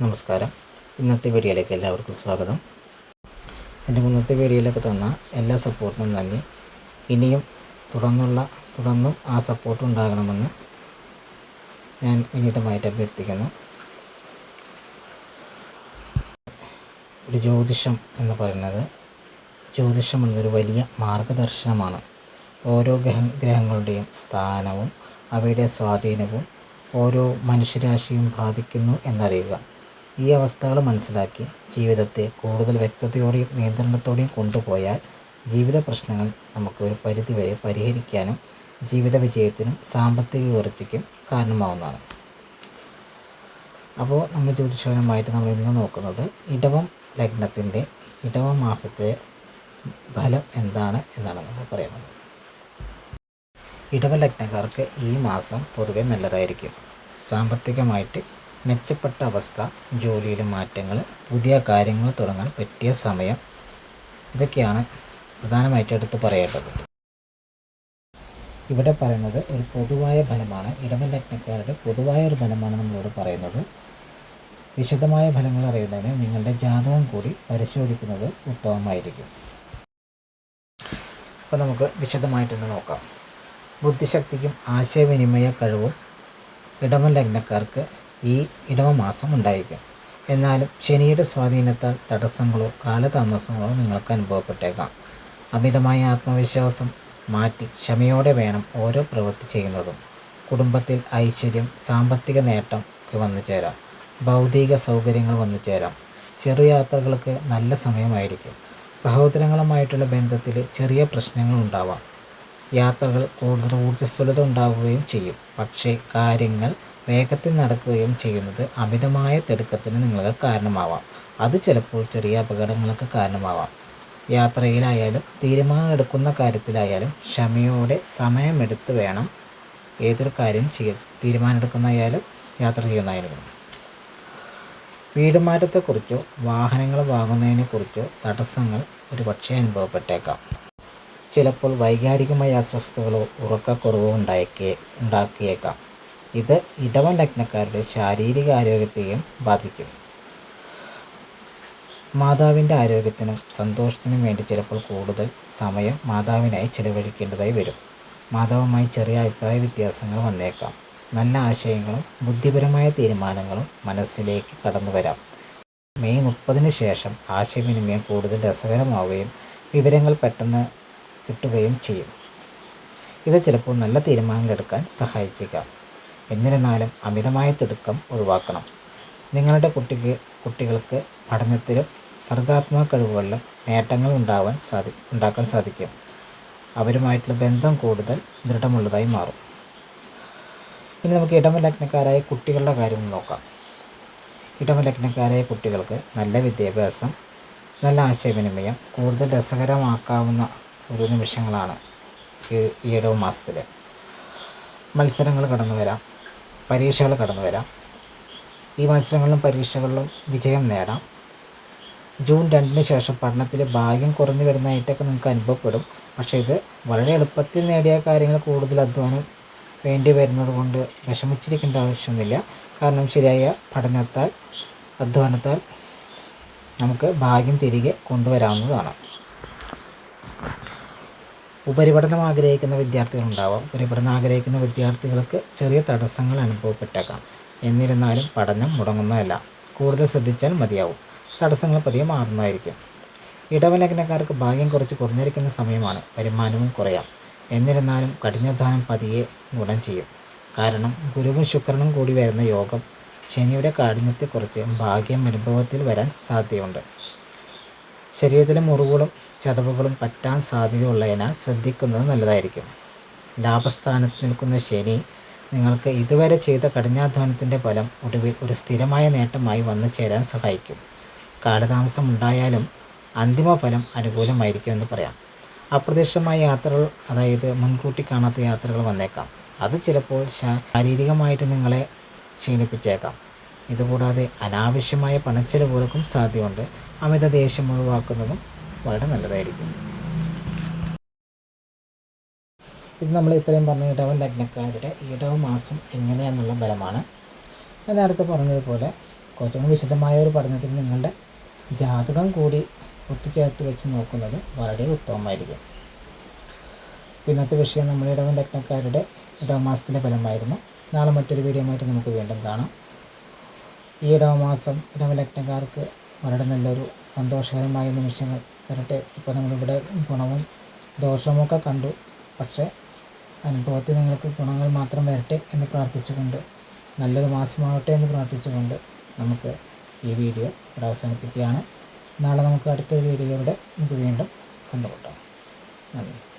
നമസ്കാരം. ഇന്നത്തെ വീഡിയോയിലേക്ക് എല്ലാവർക്കും സ്വാഗതം. എൻ്റെ മുന്നത്തെ വീഡിയോയിലൊക്കെ തന്ന എല്ലാ സപ്പോർട്ടിനും നന്ദി. ഇനിയും തുടർന്നും ആ സപ്പോർട്ട് ഉണ്ടാകണമെന്ന് ഞാൻ വിനീതമായിട്ട് അഭ്യർത്ഥിക്കുന്നു. ഒരു ജ്യോതിഷം എന്ന് പറയുന്നത് എന്നതൊരു വലിയ മാർഗദർശനമാണ്. ഓരോ ഗ്രഹങ്ങളുടെയും സ്ഥാനവും അവയുടെ സ്വാധീനവും ഓരോ മനുഷ്യരാശിയും ബാധിക്കുന്നു എന്നറിയുക. ഈ അവസ്ഥകൾ മനസ്സിലാക്കി ജീവിതത്തെ കൂടുതൽ വ്യക്തതയോടെയും നിയന്ത്രണത്തോടെയും കൊണ്ടുപോയാൽ ജീവിത പ്രശ്നങ്ങൾ നമുക്ക് ഒരു പരിധിവരെ പരിഹരിക്കാനും ജീവിത വിജയത്തിനും സാമ്പത്തിക ഉയർച്ചയ്ക്കും കാരണമാവുന്നതാണ്. അപ്പോൾ നമ്മൾ ജ്യോതിഷപരമായിട്ട് നമ്മൾ ഇന്ന് നോക്കുന്നത് ഇടവം ലഗ്നത്തിൻ്റെ ഇടവം മാസത്തെ ഫലം എന്താണ് എന്നാണ് നമ്മൾ പറയുന്നത്. ഇടവ ലഗ്നക്കാർക്ക് ഈ മാസം പൊതുവെ നല്ലതായിരിക്കും. സാമ്പത്തികമായിട്ട് മെച്ചപ്പെട്ട അവസ്ഥ, ജോലിയിലെ മാറ്റങ്ങൾ, പുതിയ കാര്യങ്ങൾ തുടങ്ങാൻ പറ്റിയ സമയം, ഇതൊക്കെയാണ് പ്രധാനമായിട്ട് എടുത്ത് പറയേണ്ടത്. ഇവിടെ പറയുന്നത് ഒരു പൊതുവായ ഫലമാണ്. ഇടവ ലഗ്നക്കാരുടെ പൊതുവായ ഒരു ഫലമാണ് നമ്മളോട് പറയുന്നത്. വിശദമായ ഫലങ്ങൾ അറിയുന്നതിന് നിങ്ങളുടെ ജാതകം കൂടി പരിശോധിക്കുന്നത് ഉത്തമമായിരിക്കും. അപ്പോൾ നമുക്ക് വിശദമായിട്ടൊന്ന് നോക്കാം. ബുദ്ധിശക്തിക്കും ആശയവിനിമയ കഴിവും ഇടവം ലഗ്നക്കാർക്ക് ഈ ഇടവമാസം ഉണ്ടായിരിക്കും. എന്നാലും ശനിയുടെ സ്വാധീനത്താൽ തടസ്സങ്ങളോ കാലതാമസങ്ങളോ നിങ്ങൾക്ക് അനുഭവപ്പെട്ടേക്കാം. അമിതമായ ആത്മവിശ്വാസം മാറ്റി ക്ഷമയോടെ വേണം ഓരോ പ്രവൃത്തി ചെയ്യുന്നതും. കുടുംബത്തിൽ ഐശ്വര്യം, സാമ്പത്തിക നേട്ടം ഒക്കെ വന്നു ചേരാം. ഭൗതിക സൗകര്യങ്ങൾ വന്നു ചേരാം. ചെറു യാത്രകൾക്ക് നല്ല സമയമായിരിക്കും. സഹോദരങ്ങളുമായിട്ടുള്ള ബന്ധത്തിൽ ചെറിയ പ്രശ്നങ്ങൾ ഉണ്ടാവാം. യാത്രകൾ കൂടുതൽ ഊർജ്ജസ്വലത ഉണ്ടാവുകയും ചെയ്യും. പക്ഷേ കാര്യങ്ങൾ വേഗത്തിൽ നടക്കുകയും ചെയ്യുന്നത് അമിതമായ തിടുക്കത്തിന് നിങ്ങൾക്ക് കാരണമാവാം. അത് ചിലപ്പോൾ ചെറിയ അപകടങ്ങൾക്ക് കാരണമാവാം. യാത്രയിലായാലും തീരുമാനം എടുക്കുന്ന കാര്യത്തിലായാലും ക്ഷമയോടെ സമയമെടുത്ത് വേണം ഏതൊരു കാര്യം തീരുമാനമെടുക്കുന്നതായാലും യാത്ര ചെയ്യുന്നതായാലും. വീടുമാറ്റത്തെക്കുറിച്ചോ വാഹനങ്ങൾ വാങ്ങുന്നതിനെക്കുറിച്ചോ തടസ്സങ്ങൾ ഒരുപക്ഷെ അനുഭവപ്പെട്ടേക്കാം. ചിലപ്പോൾ വൈകാരികമായ അസ്വസ്ഥതകളോ ഉറക്കക്കുറവോ ഉണ്ടാക്കിയേക്കാം. ഇത് ഇടവം ലഗ്നക്കാരുടെ ശാരീരിക ആരോഗ്യത്തെയും ബാധിക്കും. മാതാവിൻ്റെ ആരോഗ്യത്തിനും സന്തോഷത്തിനും വേണ്ടി ചിലപ്പോൾ കൂടുതൽ സമയം മാതാവിനായി ചിലവഴിക്കേണ്ടതായി വരും. മാതാവുമായി ചെറിയ അഭിപ്രായ വ്യത്യാസങ്ങൾ വന്നേക്കാം. നല്ല ആശയങ്ങളും ബുദ്ധിപരമായ തീരുമാനങ്ങളും മനസ്സിലേക്ക് കടന്നു വരാം. മെയ് 30 ശേഷം ആശയവിനിമയം കൂടുതൽ രസകരമാവുകയും വിവരങ്ങൾ പെട്ടെന്ന് കിട്ടുകയും ചെയ്യും. ഇത് ചിലപ്പോൾ നല്ല തീരുമാനങ്ങൾ എടുക്കാൻ സഹായിച്ചേക്കാം. എന്നിരുന്നാലും അമിതമായ തിടുക്കം ഒഴിവാക്കണം. നിങ്ങളുടെ കുട്ടികൾക്ക് പഠനത്തിലും സർഗാത്മക കഴിവുകളിലും നേട്ടങ്ങൾ ഉണ്ടാക്കാൻ സാധിക്കും. അവരുമായിട്ടുള്ള ബന്ധം കൂടുതൽ ദൃഢമുള്ളതായി മാറും. ഇനി നമുക്ക് ഇടവ ലഗ്നക്കാരായ കുട്ടികളുടെ കാര്യം നോക്കാം. ഇടവ ലഗ്നക്കാരായ കുട്ടികൾക്ക് നല്ല വിദ്യാഭ്യാസം, നല്ല ആശയവിനിമയം കൂടുതൽ രസകരമാക്കാവുന്ന ഒരു നിമിഷങ്ങളാണ് ഈ ഇടവ മാസത്തിൽ. മത്സരങ്ങൾ കടന്നു വരാം, പരീക്ഷകൾ കടന്നു വരാം. ഈ മത്സരങ്ങളിലും പരീക്ഷകളിലും വിജയം നേടാം. ജൂൺ 2 ശേഷം പഠനത്തിൽ ഭാഗ്യം കുറഞ്ഞു വരുന്നതായിട്ടൊക്കെ നിങ്ങൾക്ക് അനുഭവപ്പെടും. പക്ഷേ ഇത് വളരെ എളുപ്പത്തിൽ നേടിയ കാര്യങ്ങൾ കൂടുതൽ അധ്വാനം വേണ്ടി വരുന്നത് കൊണ്ട് വിഷമിച്ചിരിക്കേണ്ട ആവശ്യമൊന്നുമില്ല. കാരണം ശരിയായ പഠനത്താൽ അധ്വാനത്താൽ നമുക്ക് ഭാഗ്യം തിരികെ കൊണ്ടുവരാവുന്നതാണ്. ഉപരിപഠനം ആഗ്രഹിക്കുന്ന വിദ്യാർത്ഥികളുണ്ടാവാം. ഉപരിപഠനം ആഗ്രഹിക്കുന്ന വിദ്യാർത്ഥികൾക്ക് ചെറിയ തടസ്സങ്ങൾ അനുഭവപ്പെട്ടേക്കാം. എന്നിരുന്നാലും പഠനം മുടങ്ങുന്നതല്ല. കൂടുതൽ ശ്രദ്ധിച്ചാൽ മതിയാവും. തടസ്സങ്ങൾ പതിയെ മാറുന്നതായിരിക്കും. ഇടവ ലഗ്നക്കാർക്ക് ഭാഗ്യം കുറച്ച് കുറഞ്ഞിരിക്കുന്ന സമയമാണ്. വരുമാനവും കുറയാം. എന്നിരുന്നാലും കഠിനാധ്വാനം പതിയെ ഗുണം ചെയ്യും. കാരണം ഗുരുവും ശുക്രനും കൂടി വരുന്ന യോഗം ശനിയുടെ കാഠിന്യത്തെക്കുറിച്ച് ഭാഗ്യം അനുഭവത്തിൽ വരാൻ സാധ്യതയുണ്ട്. ശരീരത്തിലെ മുറിവുകളും ചതവുകളും പറ്റാൻ സാധ്യതയുള്ളതിനാൽ ശ്രദ്ധിക്കുന്നത് നല്ലതായിരിക്കും. ലാഭസ്ഥാനത്ത് നിൽക്കുന്ന ശനി നിങ്ങൾക്ക് ഇതുവരെ ചെയ്ത കഠിനാധ്വാനത്തിൻ്റെ ഫലം ഒടുവിൽ ഒരു സ്ഥിരമായ നേട്ടമായി വന്നു ചേരാൻ സഹായിക്കും. കാലതാമസം ഉണ്ടായാലും അന്തിമ ഫലം അനുകൂലമായിരിക്കും എന്ന് പറയാം. അപ്രതീക്ഷിതമായ യാത്രകൾ, അതായത് മുൻകൂട്ടി കാണാത്ത യാത്രകൾ വന്നേക്കാം. അത് ചിലപ്പോൾ ശാരീരികമായിട്ട് നിങ്ങളെ ക്ഷീണിപ്പിച്ചേക്കാം. ഇതുകൂടാതെ അനാവശ്യമായ പണച്ചെലവുകൾക്കും സാധ്യതയുണ്ട്. അമിത ദേഷ്യം ഒഴിവാക്കുന്നതും വളരെ നല്ലതായിരിക്കും. ഇത് നമ്മൾ ഇത്രയും പറഞ്ഞ ഇടവ ലഗ്നക്കാരുടെ ഇടവ മാസം എങ്ങനെയാണെന്നുള്ള ഫലമാണ്. ഞാൻ നേരത്തെ പറഞ്ഞതുപോലെ കുറച്ചും കൂടി വിശദമായ ഒരു പഠനത്തിൽ നിങ്ങളുടെ ജാതകം കൂടി ഒത്തുചേർത്ത് വെച്ച് നോക്കുന്നത് വളരെ ഉത്തമമായിരിക്കും. ഇന്നത്തെ വിഷയം നമ്മൾ ഇടവൻ ലഗ്നക്കാരുടെ ഇടവമാസത്തിലെ ഫലമായിരുന്നു. നാളെ മറ്റൊരു വീഡിയോ ആയിട്ട് നമുക്ക് വീണ്ടും കാണാം. ഈ ഇടവമാസം ഇടവലഗ്നക്കാർക്ക് വളരെ നല്ലൊരു സന്തോഷകരമായ നിമിഷങ്ങൾ വരട്ടെ. ഇപ്പോൾ നമ്മളിവിടെ ഗുണവും ദോഷവുമൊക്കെ കണ്ടു. പക്ഷേ അനുഭവത്തിൽ നിങ്ങൾക്ക് ഗുണങ്ങൾ മാത്രം വരട്ടെ എന്ന് പ്രാർത്ഥിച്ചുകൊണ്ട്, നല്ലൊരു മാസമാവട്ടെ എന്ന് പ്രാർത്ഥിച്ചുകൊണ്ട് നമുക്ക് ഈ വീഡിയോ ഇവിടെ അവസാനിപ്പിക്കുകയാണ്. നാളെ നമുക്ക് അടുത്തൊരു വീഡിയോയുടെ നമുക്ക് വീണ്ടും കണ്ടുമുട്ടാം. നന്ദി.